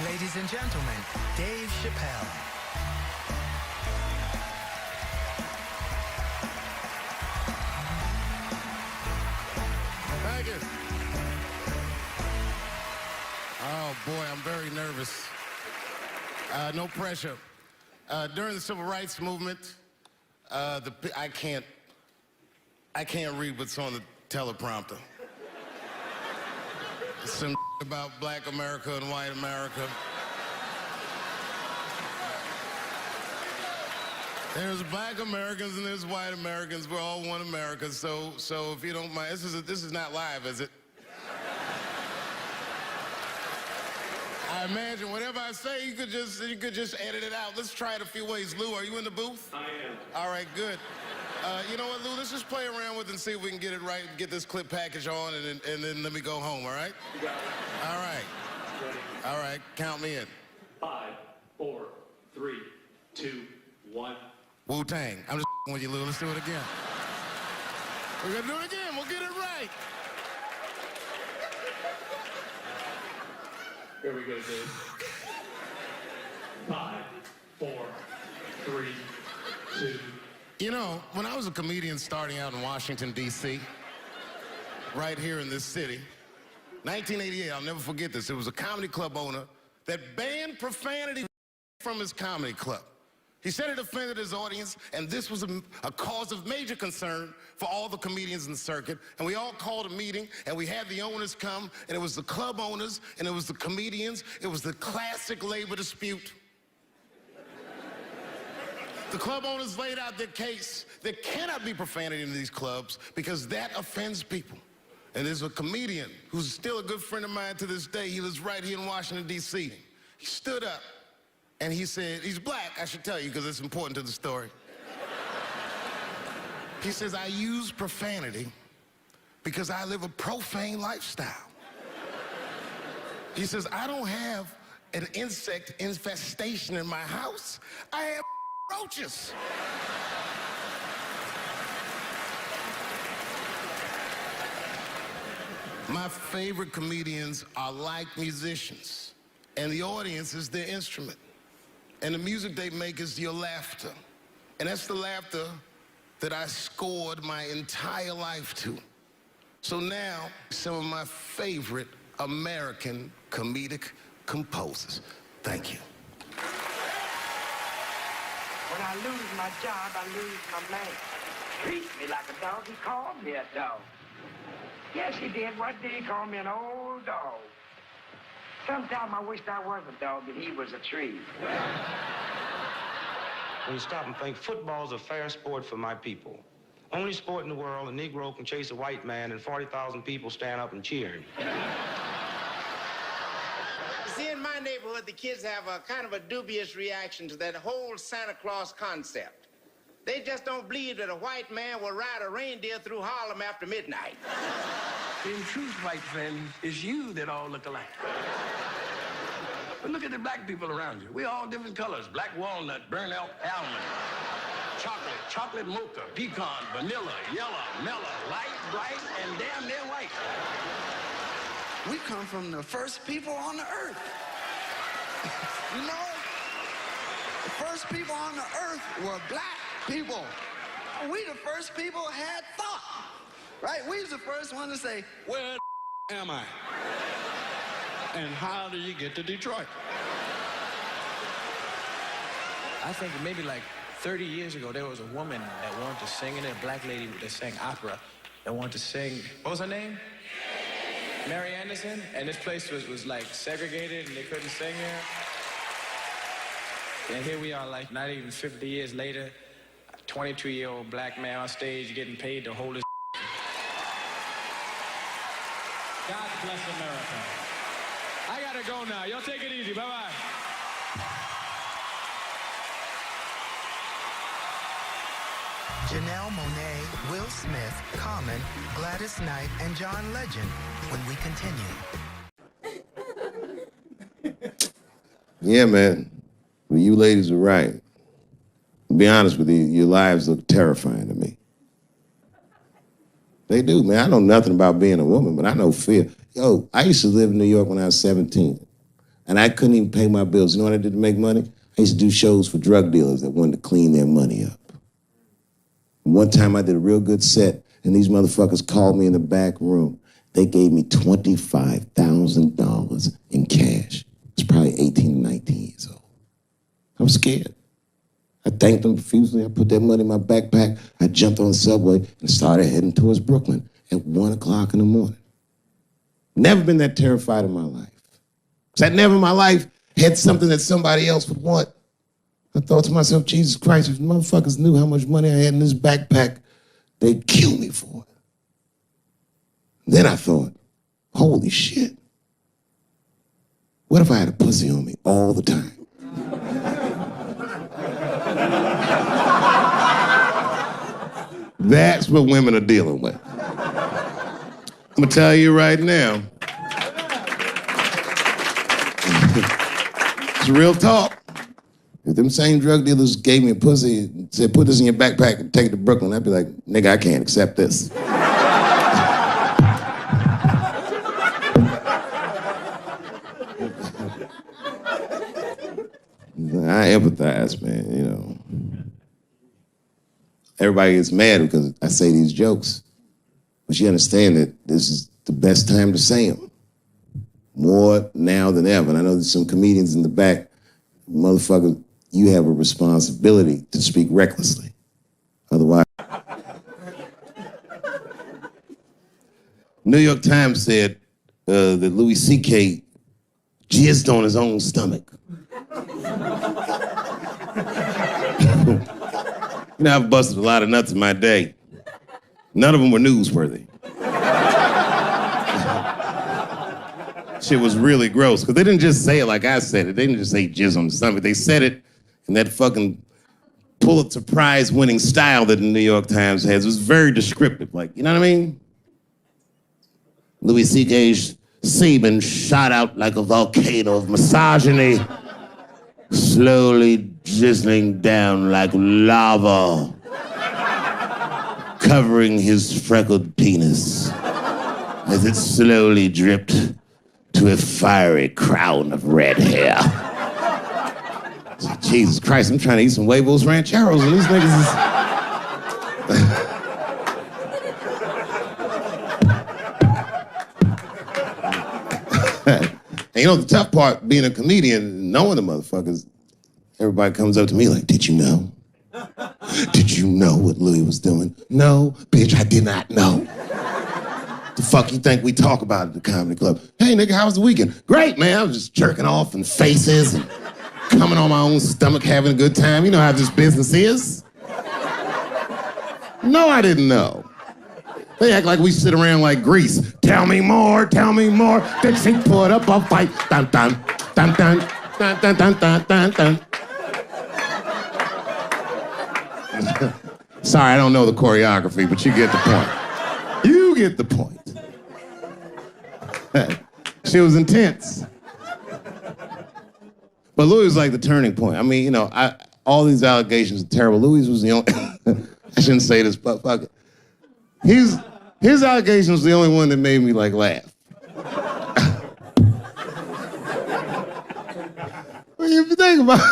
Ladies and gentlemen, Dave Chappelle. Thank you. Oh boy, I'm very nervous. No pressure. During the civil rights movement, I can't read what's on the teleprompter. Some about black America and white America. There's black Americans and there's white Americans. We're all one America. So if you don't mind, this is not live, is it? I imagine whatever I say, you could just edit it out. Let's try it a few ways. Lou, are you in the booth? I am. All right, good. You know what, Lou? Let's just play around with it and see if we can get it right, get this clip package on, and then let me go home, all right? You got it. All right. Ready? All right, count me in. 5, 4, 3, 2, 1. Wu-Tang. I'm just with you, Lou. Let's do it again. We're gonna do it again. We'll get it right. Here we go, Dave. 5, 4, 3, 2. You know, when I was a comedian starting out in Washington, D.C., right here in this city, 1988, I'll never forget this. It was a comedy club owner that banned profanity from his comedy club. He said it offended his audience, and this was a cause of major concern for all the comedians in the circuit. And we all called a meeting, and we had the owners come, and it was the club owners, and it was the comedians. It was the classic labor dispute. The club owners laid out their case. There cannot be profanity in these clubs because that offends people. And there's a comedian who's still a good friend of mine to this day. He lives right here in Washington, D.C. He stood up and he said, he's black, I should tell you because it's important to the story. He says, I use profanity because I live a profane lifestyle. He says, I don't have an insect infestation in my house. I have roaches. My favorite comedians are like musicians, and the audience is their instrument. And the music they make is your laughter. And that's the laughter that I scored my entire life to. So now, some of my favorite American comedic composers. Thank you. When I lose my job, I lose my man. Treats me like a dog. He called me a dog. Yes, he did. What did he call me? An old dog. Sometimes I wished I was a dog and he was a tree. When you stop and think, football's a fair sport for my people. Only sport in the world a Negro can chase a white man and 40,000 people stand up and cheer him. See, in my neighborhood, the kids have a kind of a dubious reaction to that whole Santa Claus concept. They just don't believe that a white man will ride a reindeer through Harlem after midnight. In truth, white friend, it's you that all look alike. But look at the black people around you. We're all different colors. Black walnut, burnt elk, almond, chocolate mocha, pecan, vanilla, yellow, mellow, light, bright, and damn near white. We come from the first people on the earth. You know, the first people on the earth were black people. We the first people had thought, right? We was the first one to say, where am I? And how do you get to Detroit? I think maybe like 30 years ago, there was a woman that wanted to sing, and a black lady that sang opera that wanted to sing. What was her name? Mary Anderson. And this place was like segregated, and they couldn't sing here. And here we are, like not even 50 years later, a 22-year-old black man on stage getting paid to hold his. God bless America. I gotta go now. Y'all take it easy. Bye-bye. Janelle Monáe, Will Smith, Common, Gladys Knight, and John Legend when we continue. Yeah, man. Well, you ladies are right. To be honest with you, your lives look terrifying to me. They do, man. I know nothing about being a woman, but I know fear. Yo, I used to live in New York when I was 17. And I couldn't even pay my bills. You know what I did to make money? I used to do shows for drug dealers that wanted to clean their money up. One time I did a real good set, and these motherfuckers called me in the back room. They gave me $25,000 in cash. I was probably 18 or 19 years old. I was scared. I thanked them profusely. I put that money in my backpack. I jumped on the subway and started heading towards Brooklyn at 1 o'clock in the morning. Never been that terrified in my life. Because I never in my life had something that somebody else would want. I thought to myself, Jesus Christ, if motherfuckers knew how much money I had in this backpack, they'd kill me for it. Then I thought, holy shit. What if I had a pussy on me all the time? That's what women are dealing with. I'm gonna tell you right now. It's real talk. If them same drug dealers gave me a pussy and said, put this in your backpack and take it to Brooklyn, I'd be like, nigga, I can't accept this. I empathize, man, you know. Everybody gets mad because I say these jokes. But you understand that this is the best time to say them. More now than ever. And I know there's some comedians in the back. Motherfucker, you have a responsibility to speak recklessly. Otherwise. New York Times said that Louis C.K. jizzed on his own stomach. You know, I've busted a lot of nuts in my day. None of them were newsworthy. Shit was really gross, because they didn't just say it like I said it. They didn't just say jizz on the stomach. They said it in that fucking Pulitzer Prize winning style that the New York Times has. It was very descriptive, like, you know what I mean? Louis C.K.'s semen shot out like a volcano of misogyny, slowly drizzling down like lava, covering his freckled penis as it slowly dripped to a fiery crown of red hair. Jesus Christ, I'm trying to eat some huevos rancheros and these niggas is... And you know, the tough part, being a comedian, knowing the motherfuckers, everybody comes up to me like, did you know? Did you know what Louis was doing? No, bitch, I did not know. The fuck you think we talk about at the comedy club? Hey, nigga, how was the weekend? Great, man. I was just jerking off in faces and coming on my own stomach, having a good time. You know how this business is. No, I didn't know. They act like we sit around like Grease. Tell me more, tell me more. Then she put up a fight. Dun, dun, dun, dun, dun, dun, dun, dun, dun, dun. Sorry, I don't know the choreography, but you get the point. You get the point. She was intense. But Louis was like the turning point. I mean, you know, all these allegations are terrible. Louis was the only... I shouldn't say this, but fuck it. His allegation was the only one that made me, like, laugh. Well, if you think about it,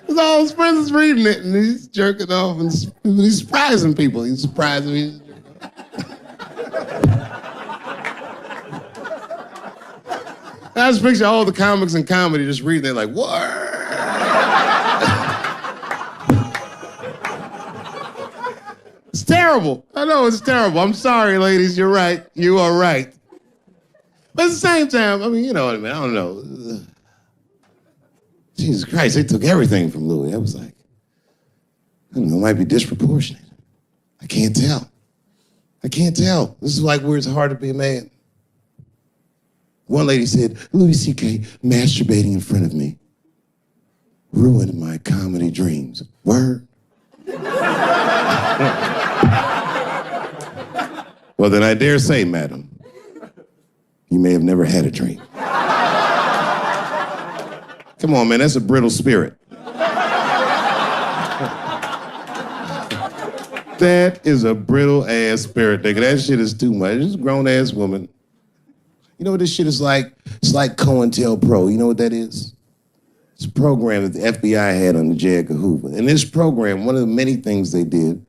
because all his friends is reading it, and he's jerking off, and he's surprising people. He's surprising me. I just picture all the comics in comedy just reading it like, what? It's terrible. I know it's terrible. I'm sorry, ladies. You're right. You are right. But at the same time, I mean, you know what I mean? I don't know. Jesus Christ, they took everything from Louis. I was like, I don't know, it might be disproportionate. I can't tell. I can't tell. This is like where it's hard to be a man. One lady said, Louis C.K. masturbating in front of me ruined my comedy dreams. Word? Well, then I dare say, madam, you may have never had a dream. Come on, man, that's a brittle spirit. That is a brittle ass spirit, nigga. That shit is too much. This grown ass woman. You know what this shit is like? It's like COINTELPRO. You know what that is? It's a program that the FBI had under J. Edgar Hoover. In this program, one of the many things they did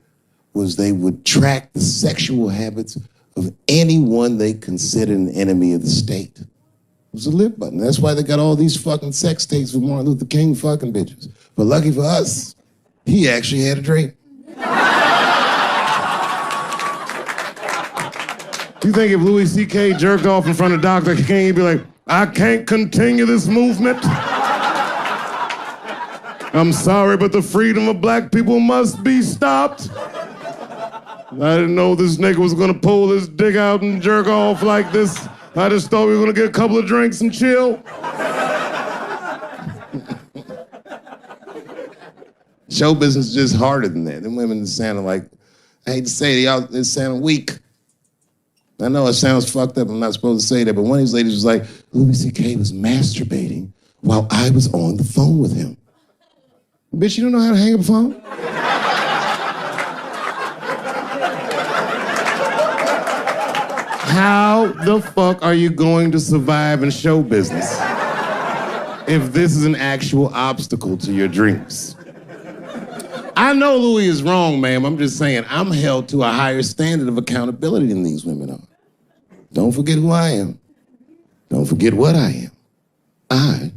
was they would track the sexual habits of anyone they considered an enemy of the state. It was a lip button. That's why they got all these fucking sex tapes with Martin Luther King fucking bitches. But lucky for us, he actually had a dream. You think if Louis C.K. jerked off in front of Dr. King, he'd be like, I can't continue this movement? I'm sorry, but the freedom of black people must be stopped. I didn't know this nigga was gonna pull his dick out and jerk off like this. I just thought we were gonna get a couple of drinks and chill. Show business is just harder than that. Them women sounding like, I hate to say it, y'all, they sound weak. I know it sounds fucked up, I'm not supposed to say that, but one of these ladies was like, Louis C.K. was masturbating while I was on the phone with him. Bitch, you don't know how to hang up a phone? How the fuck are you going to survive in show business if this is an actual obstacle to your dreams? I know Louis is wrong, ma'am. I'm just saying I'm held to a higher standard of accountability than these women are. Don't forget who I am. Don't forget what I am. I